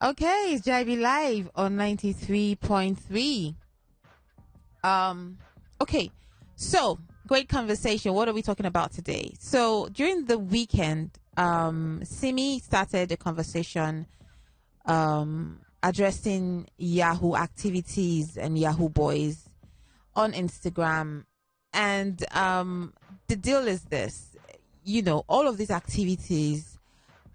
Okay, it's JIB Live on 93.3. Okay, so great conversation. What are we talking about today? So during the weekend, Simi started a conversation addressing Yahoo activities and Yahoo boys on Instagram. And the deal is this, all of these activities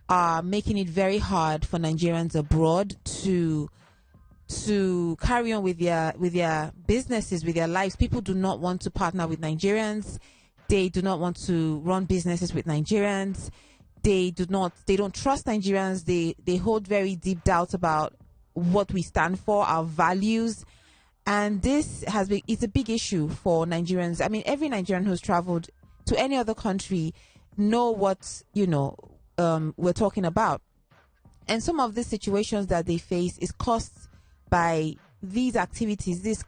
are making it very hard for Nigerians abroad to carry on with their businesses, with their lives. People do not want to partner with Nigerians. They do not want to run businesses with Nigerians. They don't trust Nigerians. They hold very deep doubts about what we stand for, our values. And this it's a big issue for Nigerians. I mean, every Nigerian who's traveled to any other country know what, we're talking about. And some of these situations that they face is caused by these activities, the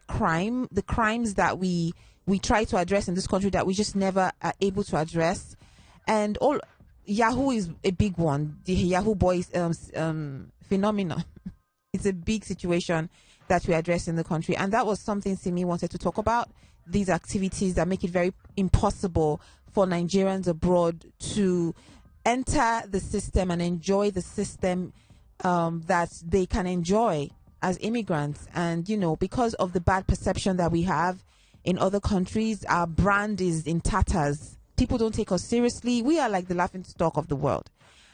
crimes that we try to address in this country that we just never are able to address. And Yahoo is a big one. The Yahoo boys phenomenon. It's a big situation that we address in the country. And that was something Simi wanted to talk about. These activities that make it very impossible for Nigerians abroad to enter the system and enjoy the system that they can enjoy as immigrants. And, because of the bad perception that we have in other countries, our brand is in tatters. People don't take us seriously. We are like the laughing stock of the world.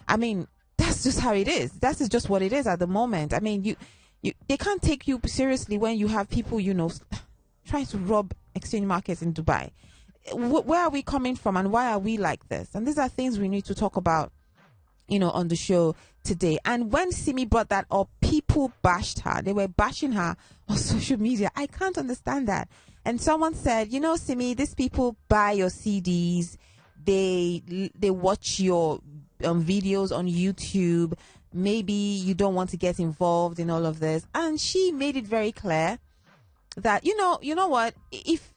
I mean, that's just how it is. That is just what it is at the moment. I mean, they can't take you seriously when you have people, trying to rob exchange markets in Dubai. Where are we coming from and why are we like this? And these are things we need to talk about, on the show today. And when Simi brought that up, people bashed her. They were bashing her on social media. I can't understand that. And someone said, Simi, these people buy your CDs. They watch your videos on YouTube. Maybe you don't want to get involved in all of this. And she made it very clear that, you know what, if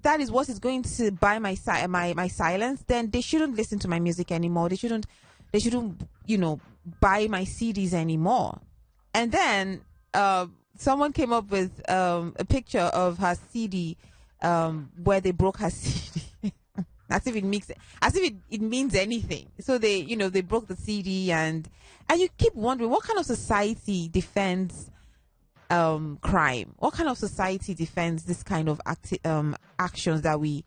that is what is going to buy my silence, then they shouldn't listen to my music anymore. They shouldn't, buy my CDs anymore. And then someone came up with a picture of her CD where they broke her CD. As if it means anything. So they broke the CD and you keep wondering what kind of society defends crime. What kind of society defends this kind of actions that we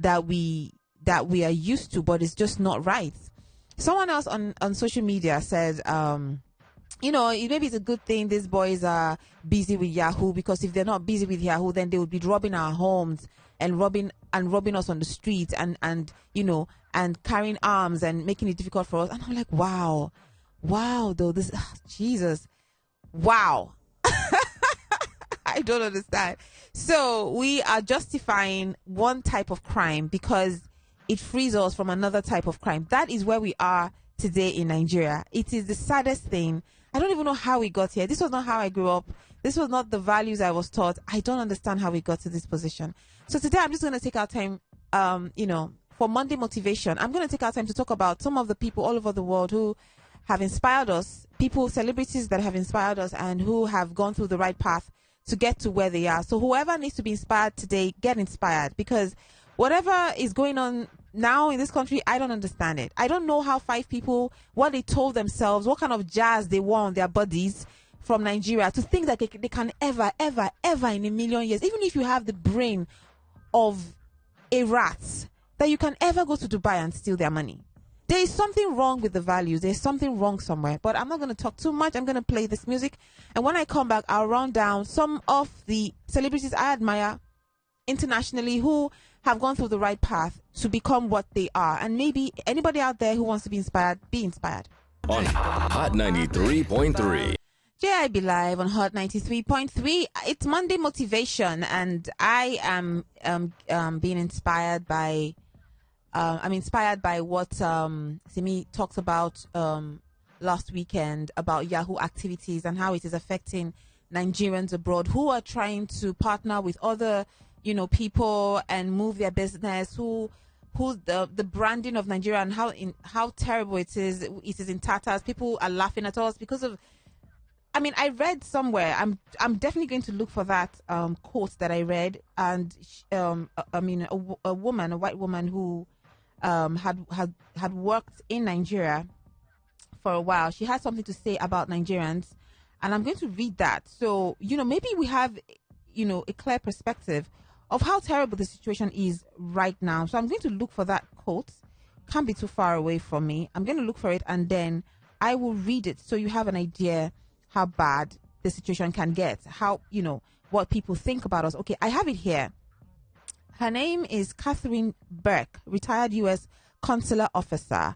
are used to, but it's just not right. Someone else on social media said, maybe it's a good thing these boys are busy with Yahoo, because if they're not busy with Yahoo, then they would be robbing our homes and robbing us on the streets and carrying arms and making it difficult for us. And I'm like, wow, though, this, Jesus, wow. I don't understand. So we are justifying one type of crime because it frees us from another type of crime. That is where we are today in Nigeria. It is the saddest thing. I don't even know how we got here. This was not how I grew up. This was not the values I was taught. I don't understand how we got to this position. So today I'm just going to take our time, for Monday Motivation. I'm going to take our time to talk about some of the people all over the world who have inspired us, celebrities that have inspired us and who have gone through the right path to get to where they are. So whoever needs to be inspired today, get inspired, because whatever is going on now in this country, I don't understand it. I don't know how 5 people, what they told themselves, what kind of jazz they wore on their bodies from Nigeria to think that they can ever in a million years, even if you have the brain of a rat, that you can ever go to Dubai and steal their money. There is something wrong with the values. There's something wrong somewhere. But I'm not going to talk too much. I'm going to play this music. And when I come back, I'll run down some of the celebrities I admire internationally who have gone through the right path to become what they are. And maybe anybody out there who wants to be inspired, be inspired. On Hot 93.3. JIB Live on Hot 93.3. It's Monday Motivation. And I am being inspired by... I'm inspired by what Simi talked about last weekend about Yahoo activities and how it is affecting Nigerians abroad who are trying to partner with other, people and move their business, who the branding of Nigeria and how terrible it is in tatters. People are laughing at us because of I mean, I read somewhere. I'm definitely going to look for that quote that I read. And I mean, a woman, a white woman who had worked in Nigeria for a while. She had something to say about Nigerians, and I'm going to read that. So maybe we have a clear perspective of how terrible the situation is right now. So I'm going to look for that quote. Can't be too far away from me. I'm going to look for it, and then I will read it so you have an idea how bad the situation can get, how, what people think about us. Okay, I have it here. Her name is Catherine Burke, retired U.S. consular officer.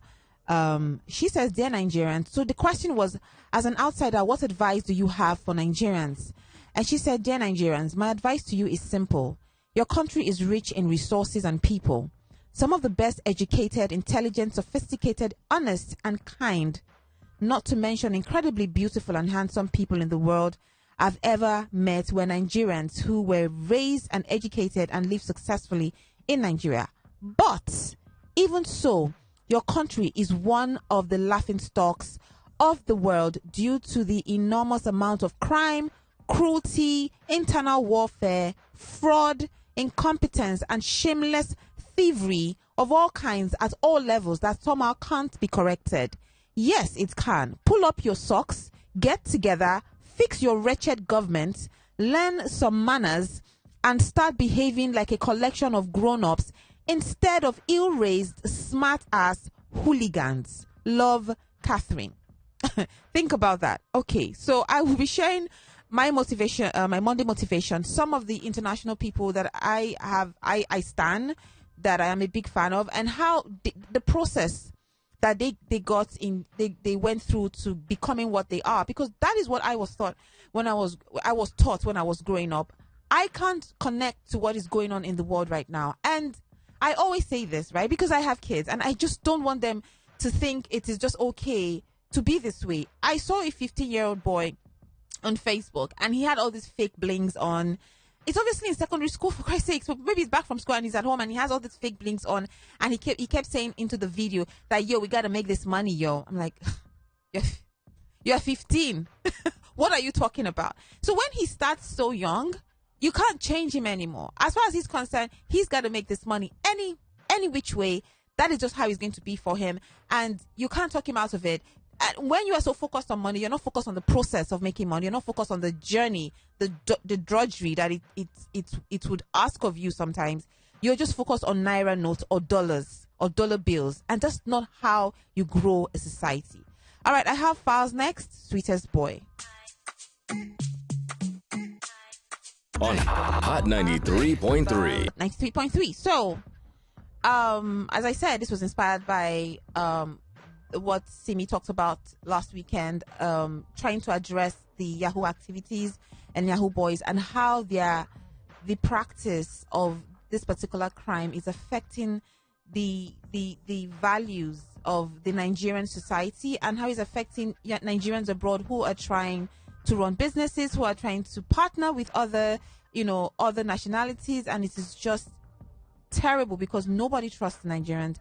She says, "Dear Nigerians," so the question was, as an outsider, what advice do you have for Nigerians? And she said, "Dear Nigerians, my advice to you is simple. Your country is rich in resources and people. Some of the best educated, intelligent, sophisticated, honest, and kind, not to mention incredibly beautiful and handsome people in the world I've ever met were Nigerians who were raised and educated and lived successfully in Nigeria. But even so, your country is one of the laughingstocks of the world due to the enormous amount of crime, cruelty, internal warfare, fraud, incompetence, and shameless thievery of all kinds at all levels that somehow can't be corrected. Yes, it can. Pull up your socks, get together, fix your wretched government, learn some manners, and start behaving like a collection of grown-ups instead of ill-raised, smart-ass hooligans. Love, Catherine." Think about that. Okay, so I will be sharing my motivation, my Monday motivation, some of the international people that I stan, that I am a big fan of, and how the process that they went through to becoming what they are, because that is what I was taught when I was growing up. I can't connect to what is going on in the world right now, and I always say this, right, because I have kids and I just don't want them to think it is just okay to be this way. I saw a 15-year-old boy on Facebook, and he had all these fake blings on. It's obviously in secondary school, for Christ's sake. So maybe he's back from school and he's at home and he has all these fake blinks on, and he kept saying into the video that, "Yo, we gotta make this money, yo." I'm like, you're 15. What are you talking about? So when he starts so young, you can't change him anymore. As far as he's concerned, he's got to make this money any which way. That is just how it's going to be for him, and you can't talk him out of it. And when you are so focused on money, you're not focused on the process of making money. You're not focused on the journey, the drudgery that it would ask of you sometimes. You're just focused on naira notes or dollars or dollar bills, and that's not how you grow a society. All right, I have Files next. Sweetest Boy on Hot 93.3. 93.3. So, as I said, this was inspired by what Simi talked about last weekend, trying to address the Yahoo activities and Yahoo boys, and how the practice of this particular crime is affecting the values of the Nigerian society, and how it's affecting Nigerians abroad who are trying to run businesses, who are trying to partner with other nationalities, and it is just terrible because nobody trusts Nigerians.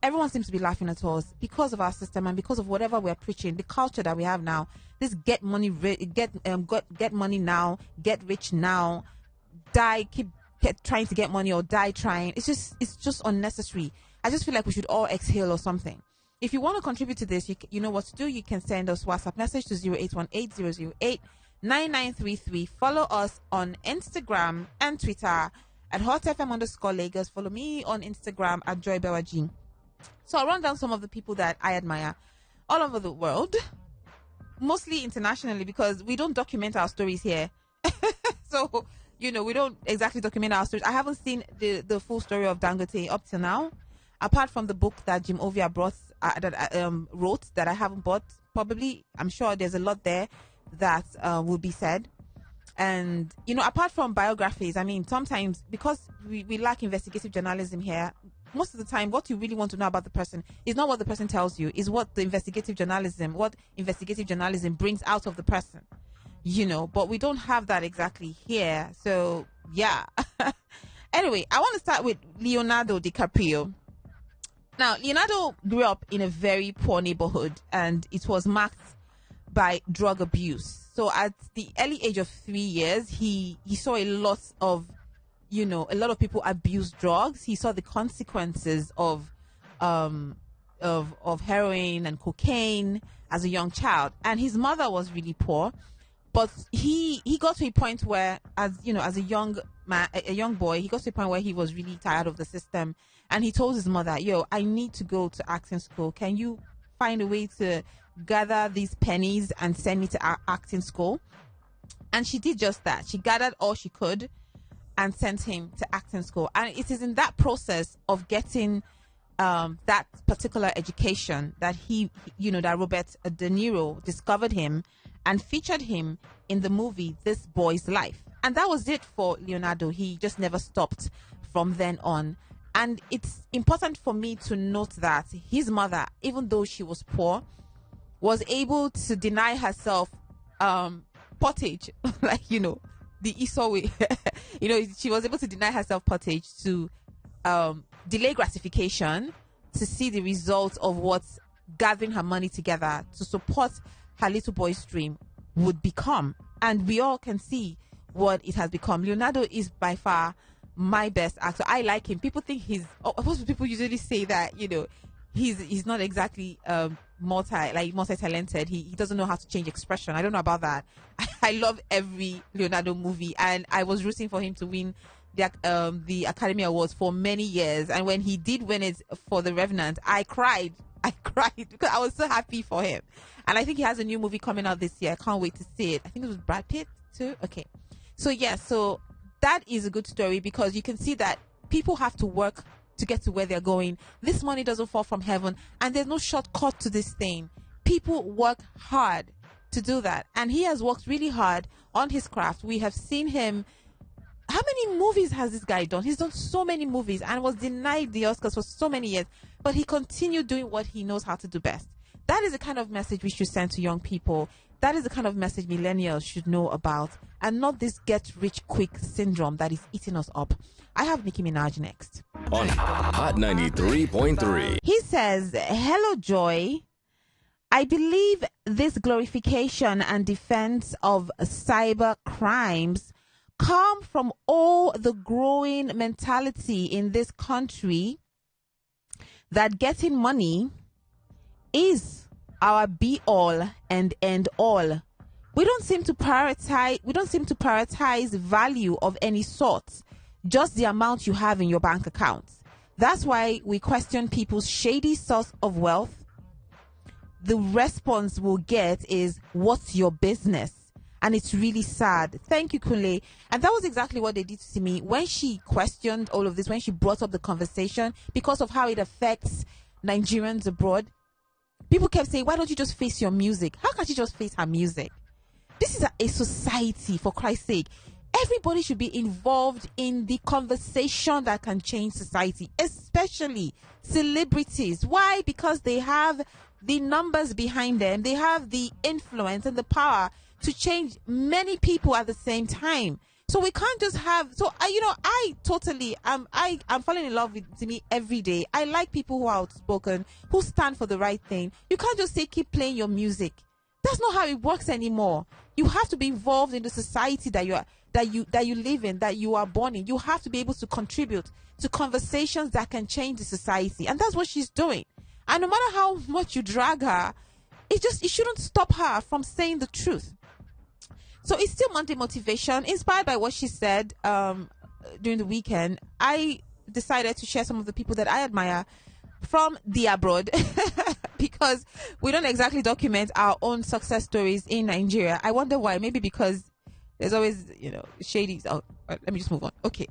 Everyone seems to be laughing at us because of our system and because of whatever we're preaching, the culture that we have now. This get money now, get rich now, keep trying to get money or die trying. It's just unnecessary. I just feel like we should all exhale or something. If you want to contribute to this, you know what to do. You can send us WhatsApp message to 0818-008-9933. Follow us on Instagram and Twitter at HotFM_Lagos. Follow me on Instagram at Joy Bewaji. So I'll run down some of the people that I admire all over the world, mostly internationally, because we don't document our stories here. So, we don't exactly document our stories. I haven't seen the full story of Dangote up till now, apart from the book that Jim Ovia wrote that I haven't bought. Probably, I'm sure there's a lot there that will be said. And, apart from biographies, I mean, sometimes because we lack investigative journalism here, most of the time, what you really want to know about the person is not what the person tells you, is what investigative journalism brings out of the person, but we don't have that exactly here. So, yeah. Anyway, I want to start with Leonardo DiCaprio. Now, Leonardo grew up in a very poor neighborhood, and it was marked by drug abuse. So at the early age of 3 years, he saw a lot of, a lot of people abuse drugs. He saw the consequences of heroin and cocaine as a young child. And his mother was really poor, but he got to a point where, as a young man, a young boy, he got to a point where he was really tired of the system, and he told his mother, "Yo, I need to go to acting school. Can you find a way to gather these pennies and send me to acting school?" And she did just that. She gathered all she could and sent him to acting school. And it is in that process of getting that particular education that that Robert De Niro discovered him and featured him in the movie This Boy's Life. And that was it for Leonardo. He just never stopped from then on. And it's important for me to note that his mother, even though she was poor, was able to deny herself pottage, like, the Esau way. She was able to deny herself pottage to delay gratification, to see the results of what gathering her money together to support her little boy's dream would become. And we all can see what it has become. Leonardo is by far my best actor. I like him. People think people usually say that, he's not exactly multi-talented. He doesn't know how to change expression. I don't know about that. I love every Leonardo movie, and I was rooting for him to win the Academy Awards for many years. And when he did win it for The Revenant, I cried because I was so happy for him. And I think he has a new movie coming out this year. I can't wait to see it. I think it was Brad Pitt too. Okay, so that is a good story, because you can see that people have to work to get to where they're going. This money doesn't fall from heaven, and there's no shortcut to this thing. People work hard to do that, and he has worked really hard on his craft. We have seen him. How many movies has this guy done? He's done so many movies and was denied the Oscars for so many years, but he continued doing what he knows how to do best. That is the kind of message we should send to young people. That is the kind of message millennials should know about, and not this get-rich-quick syndrome that is eating us up. I have Nicki Minaj next. On Hot 93.3. He says, "Hello, Joy. I believe this glorification and defense of cyber crimes come from all the growing mentality in this country that getting money is our be all and end all. We don't seem to prioritize value of any sort, just the amount you have in your bank account. That's why we question people's shady source of wealth. The response we'll get is, what's your business? And it's really sad." Thank you, Kunle. And that was exactly what they did to me when she questioned all of this, when she brought up the conversation because of how it affects Nigerians abroad. People kept saying, "Why don't you just face your music?" How can she just face her music? This is a society, for Christ's sake. Everybody should be involved in the conversation that can change society, especially celebrities. Why? Because they have the numbers behind them. They have the influence and the power to change many people at the same time. So we can't just have, I totally, I'm falling in love with Simi every day. I like people who are outspoken, who stand for the right thing. You can't just say, keep playing your music. That's not how it works anymore. You have to be involved in the society that you live in, that you are born in. You have to be able to contribute to conversations that can change the society. And that's what she's doing. And no matter how much you drag her, it shouldn't stop her from saying the truth. So it's still Monday Motivation. Inspired by what she said during the weekend, I decided to share some of the people that I admire from the abroad because we don't exactly document our own success stories in Nigeria. I wonder why. Maybe because there's always, shady. Oh, let me just move on. Okay.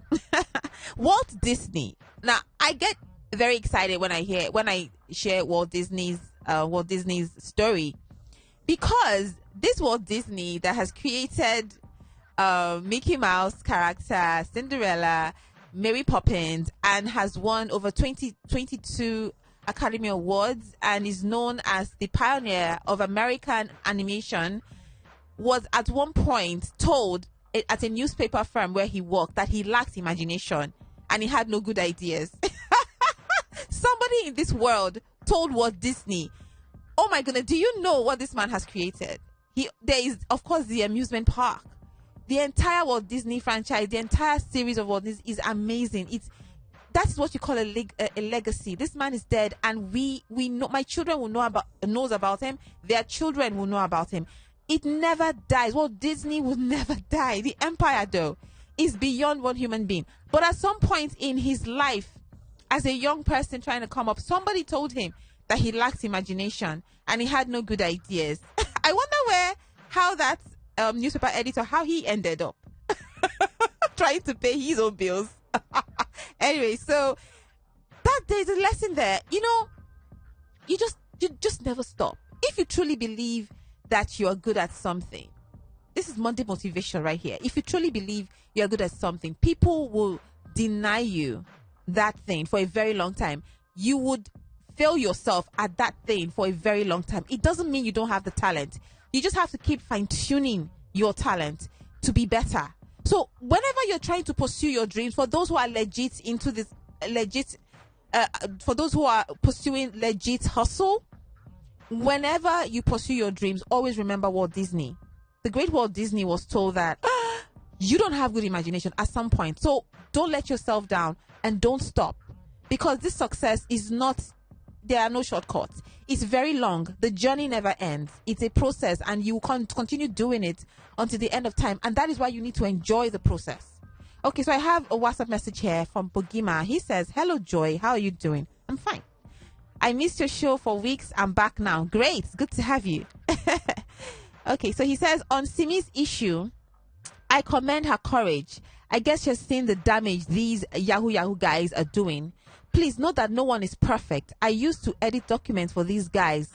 Walt Disney. Now, I get very excited when I share Walt Disney's story, because this Walt Disney that has created Mickey Mouse character, Cinderella, Mary Poppins, and has won over 22 Academy Awards and is known as the pioneer of American animation, was at one point told at a newspaper firm where he worked that he lacked imagination and he had no good ideas. Somebody in this world told Walt Disney, "Oh my goodness, do you know what this man has created?" There is, of course, the amusement park. The entire Walt Disney franchise, the entire series of Walt Disney is amazing. That's what you call a legacy. This man is dead, and we know, my children will knows about him. Their children will know about him. It never dies. Walt Disney will never die. The empire, though, is beyond one human being. But at some point in his life, as a young person trying to come up, somebody told him that he lacked imagination and he had no good ideas. I wonder how that newspaper editor, how he ended up trying to pay his own bills. Anyway, so there's a lesson there. You know, you just never stop. If you truly believe that you are good at something, this is Monday motivation right here. If you truly believe you're good at something, people will deny you that thing for a very long time. You would fail yourself at that thing for a very long time. It doesn't mean you don't have the talent. You just have to keep fine-tuning your talent to be better. So whenever you're trying to pursue your dreams, for those who are for those who are pursuing legit hustle, whenever you pursue your dreams, always remember Walt Disney. The great Walt Disney was told that you don't have good imagination at some point. So don't let yourself down and don't stop, because this success is not, there are no shortcuts. It's very long. The journey never ends. It's a process, and you can continue doing it until the end of time. And that is why you need to enjoy the process. Okay, so I have a WhatsApp message here from Bogima. He says, "Hello, Joy. How are you doing?" "I'm fine. I missed your show for weeks. I'm back now." "Great. Good to have you." Okay, so he says, on Simi's issue, "I commend her courage. I guess you're seeing the damage these Yahoo guys are doing. Please note that no one is perfect. I used to edit documents for these guys,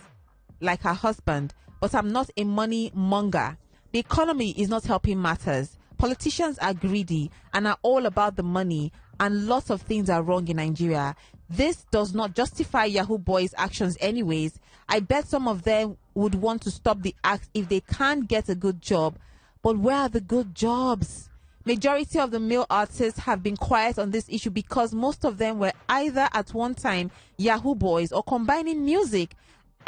like her husband, but I'm not a money monger. The economy is not helping matters. Politicians are greedy and are all about the money, and lots of things are wrong in Nigeria. This does not justify Yahoo boys' actions anyways. I bet some of them would want to stop the act if they can't get a good job. But where are the good jobs? Majority of the male artists have been quiet on this issue because most of them were either at one time Yahoo boys or combining music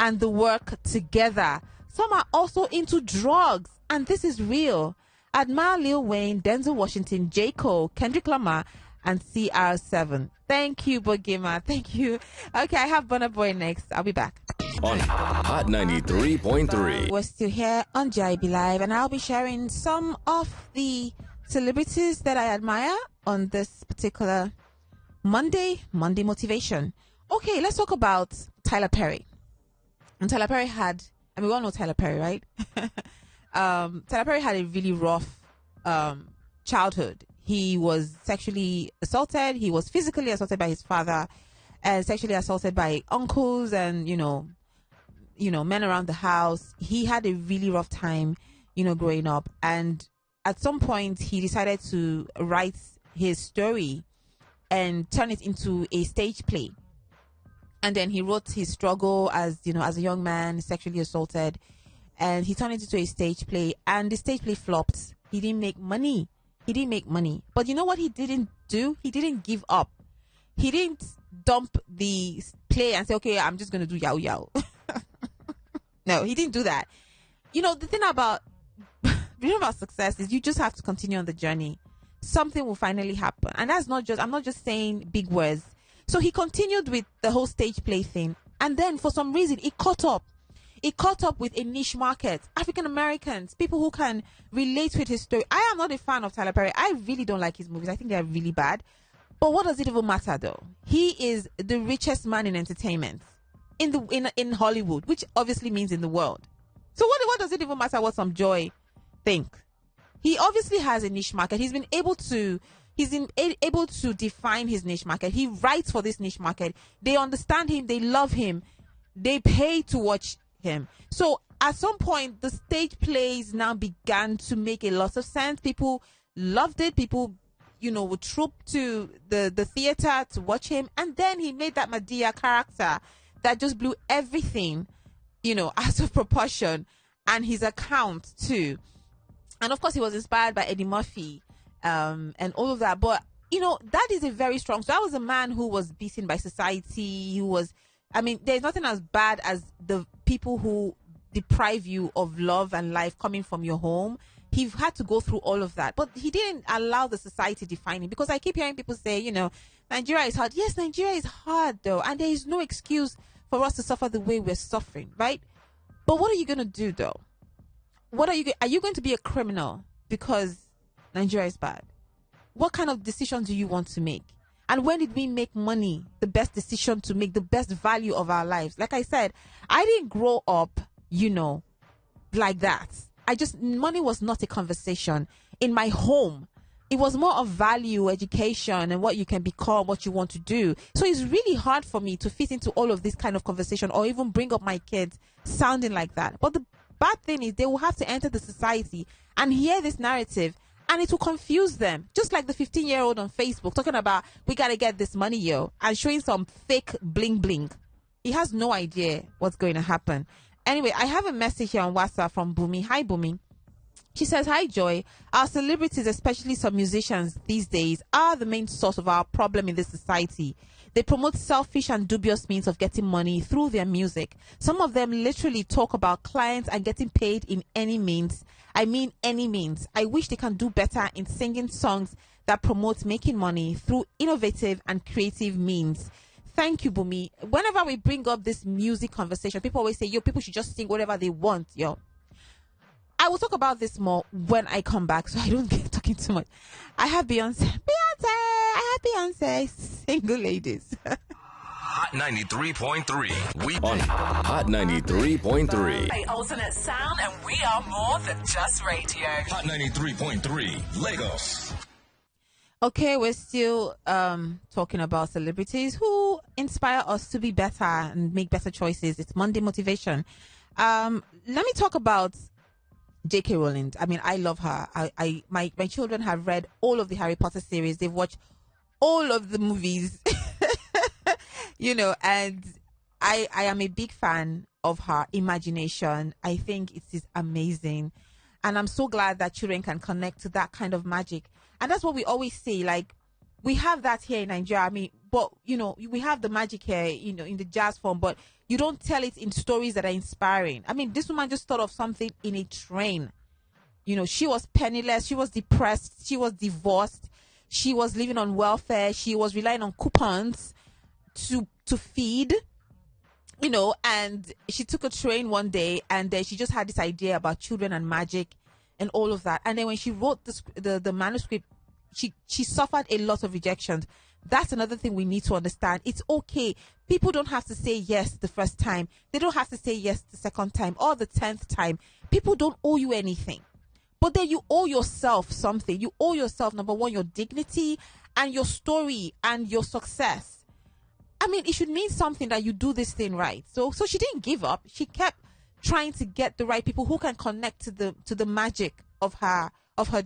and the work together. Some are also into drugs, and this is real. Admire Lil Wayne, Denzel Washington, J. Cole, Kendrick Lamar, and CR7. Thank you, Bogima. Thank you. Okay, I have Burna Boy next. I'll be back. On Hot 93.3. We're still here on JIB Live, and I'll be sharing some of the celebrities that I admire on this particular Monday motivation. Okay, let's talk about Tyler Perry. And Tyler Perry we all know Tyler Perry, right? Tyler Perry had a really rough childhood. He was sexually assaulted. He was physically assaulted by his father, and sexually assaulted by uncles and, men around the house. He had a really rough time, growing up. And at some point, he decided to write his story and turn it into a stage play. And then he wrote his struggle as a young man, sexually assaulted, and he turned it into a stage play. And the stage play flopped. He didn't make money. But you know what he didn't do? He didn't give up. He didn't dump the play and say, "Okay, I'm just going to do yao yao." No, he didn't do that. The thing about success is you just have to continue on the journey. Something will finally happen. And I'm not just saying big words. So he continued with the whole stage play thing. And then for some reason, it caught up. It caught up with a niche market. African Americans, people who can relate with his story. I am not a fan of Tyler Perry. I really don't like his movies. I think they're really bad. But what does it even matter, though? He is the richest man in entertainment in Hollywood, which obviously means in the world. So what does it even matter what some Joy think? He obviously has a niche market. He's been able to define his niche market. He writes for this niche market. They understand him. They love him. They pay to watch him. So at some point, the stage plays now began to make a lot of sense. People loved it. People, would troop to the theater to watch him. And then he made that Madea character that just blew everything, out of proportion, and his account too. And of course, he was inspired by Eddie Murphy, and all of that. But that is a very strong. So that was a man who was beaten by society. There's nothing as bad as the people who deprive you of love and life coming from your home. He had to go through all of that, but he didn't allow the society to define him, because I keep hearing people say, Nigeria is hard. Yes, Nigeria is hard though, and there is no excuse for us to suffer the way we're suffering, right? But what are you going to do though? Are you going to be a criminal because Nigeria is bad? What kind of decision do you want to make? And when did we make money the best decision to make, the best value of our lives? Like I said, I didn't grow up, like that. Money was not a conversation in my home. It was more of value, education, and what you can become, what you want to do. So it's really hard for me to fit into all of this kind of conversation, or even bring up my kids sounding like that. But the bad thing is, they will have to enter the society and hear this narrative, and it will confuse them. Just like the 15-year-old on Facebook talking about, we got to get this money, yo, and showing some fake bling bling. He has no idea what's going to happen. Anyway, I have a message here on WhatsApp from Bumi. Hi, Bumi. She says, hi, Joy. Our celebrities, especially some musicians these days, are the main source of our problem in this society. They promote selfish and dubious means of getting money through their music. Some of them literally talk about clients and getting paid in any means. I mean, any means. I wish they can do better in singing songs that promote making money through innovative and creative means. Thank you, Bumi. Whenever we bring up this music conversation, people always say, yo, people should just sing whatever they want, yo. I will talk about this more when I come back, so I don't get talking too much. I have Beyonce. I have Beyonce. Single ladies. Hot 93.3. We on Hot 93.3. A alternate sound, and we are more than just radio. Hot 93.3. Lagos. Okay, we're still talking about celebrities who inspire us to be better and make better choices. It's Monday Motivation. Let me talk about J.K. Rowling. I mean, I love her. My children have read all of the Harry Potter series. They've watched all of the movies, and I am a big fan of her imagination. I think it is amazing. And I'm so glad that children can connect to that kind of magic. And that's what we always say. Like, we have that here in Nigeria. I mean, but, we have the magic here, in the jazz form, but you don't tell it in stories that are inspiring. I mean, this woman just thought of something in a train. She was penniless. She was depressed. She was divorced. She was living on welfare. She was relying on coupons to feed, and she took a train one day, and then she just had this idea about children and magic and all of that. And then when she wrote the manuscript, she suffered a lot of rejections. That's another thing we need to understand. It's okay. People don't have to say yes the first time. They don't have to say yes the second time or the 10th time. People don't owe you anything. But then you owe yourself something. You owe yourself, number one, your dignity and your story and your success. I mean, it should mean something that you do this thing right. So she didn't give up. She kept trying to get the right people who can connect to the magic of her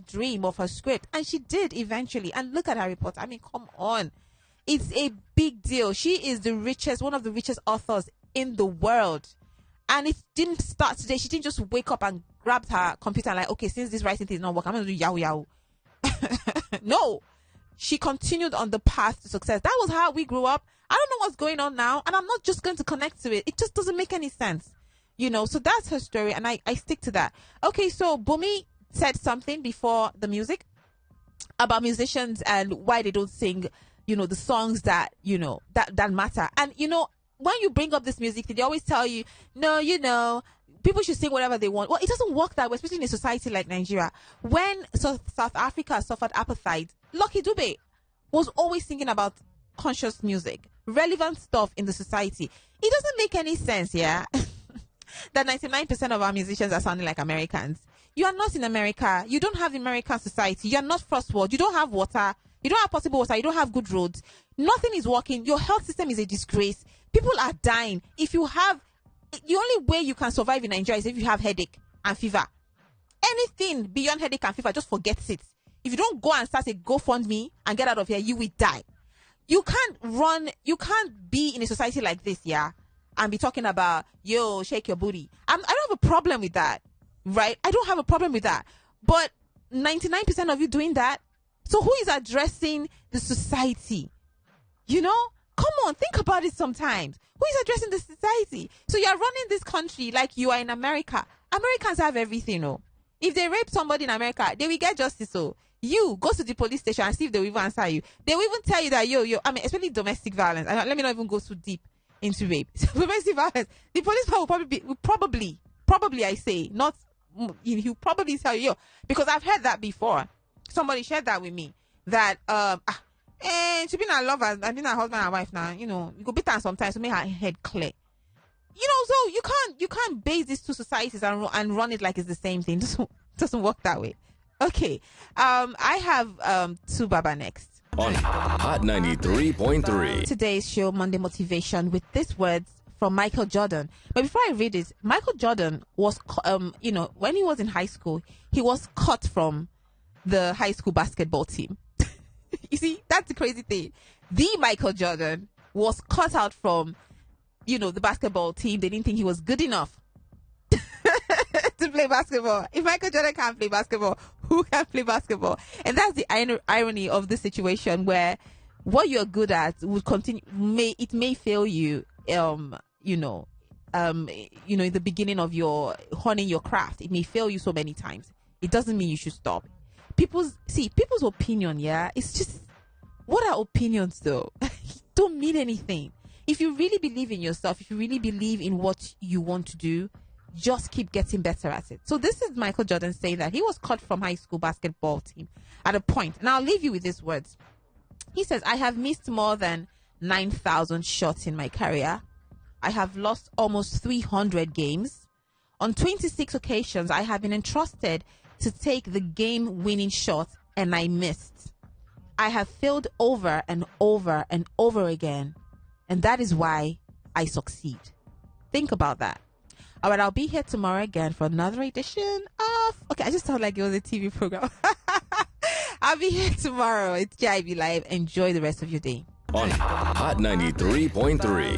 dream, of her script. And she did eventually. And look at Harry Potter. I mean, come on. It's a big deal. She is one of the richest authors in the world. And it didn't start today. She didn't just wake up and grab her computer and okay, since this writing thing is not working, I'm going to do yahoo. No. She continued on the path to success. That was how we grew up. I don't know what's going on now. And I'm not just going to connect to it. It just doesn't make any sense. So that's her story. And I stick to that. Okay, so Bumi said something before the music about musicians and why they don't sing, the songs that, that matter. And, when you bring up this music, they always tell you, no, people should sing whatever they want. Well, it doesn't work that way, especially in a society like Nigeria. When South Africa suffered apartheid, Lucky Dube was always thinking about conscious music, relevant stuff in the society. It doesn't make any sense, yeah, that 99% of our musicians are sounding like Americans. You are not in America. You don't have American society. You are not first world. You don't have water. You don't have potable water. You don't have good roads. Nothing is working. Your health system is a disgrace. People are dying. The only way you can survive in Nigeria is if you have headache and fever. Anything beyond headache and fever, just forget it. If you don't go and start a GoFundMe and get out of here, you will die. You can't be in a society like this, yeah, and be talking about, yo, shake your booty. I don't have a problem with that, right? I don't have a problem with that. But 99% of you doing that, so who is addressing the society? Come on, think about it sometimes. Who is addressing the society? So you're running this country like you are in America. Americans have everything, oh. If they rape somebody in America, they will get justice, oh. You go to the police station and see if they will even answer you. They will even tell you that, I mean, especially domestic violence. Let me not even go too deep into rape. Domestic violence. The police will probably, I say, not, he'll probably tell you, because I've heard that before. Somebody shared that with me, that, she been a lover, I've been a husband and wife now, you go beat her sometimes to make her head clear. So you can't base these two societies and run it like it's the same thing. Doesn't work that way. Okay. I have two Baba next. On Hot 93.3. Today's show, Monday Motivation, with these words from Michael Jordan. But before I read it, Michael Jordan was, when he was in high school, he was cut from the high school basketball team. You see, that's the crazy thing. The Michael Jordan was cut out from, the basketball team. They didn't think he was good enough to play basketball. If Michael Jordan can't play basketball, who can play basketball? And that's the irony of the situation, where what you're good at would continue. It may fail you. In the beginning of your honing your craft, it may fail you so many times. It doesn't mean you should stop. People's opinion, it's just, what are opinions though? Don't mean anything. If you really believe in yourself, if you really believe in what you want to do, just keep getting better at it. So this is Michael Jordan saying that he was cut from high school basketball team at a point. And I'll leave you with these words. He says, I have missed more than 9,000 shots in my career. I have lost almost 300 games. On 26 occasions, I have been entrusted to take the game-winning shot, and I missed. I have failed over and over and over again, and that is why I succeed. Think about that. All right, I'll be here tomorrow again for another edition of... Okay, I just sound like it was a TV program. I'll be here tomorrow. It's JIB Live. Enjoy the rest of your day. On Hot 93.3.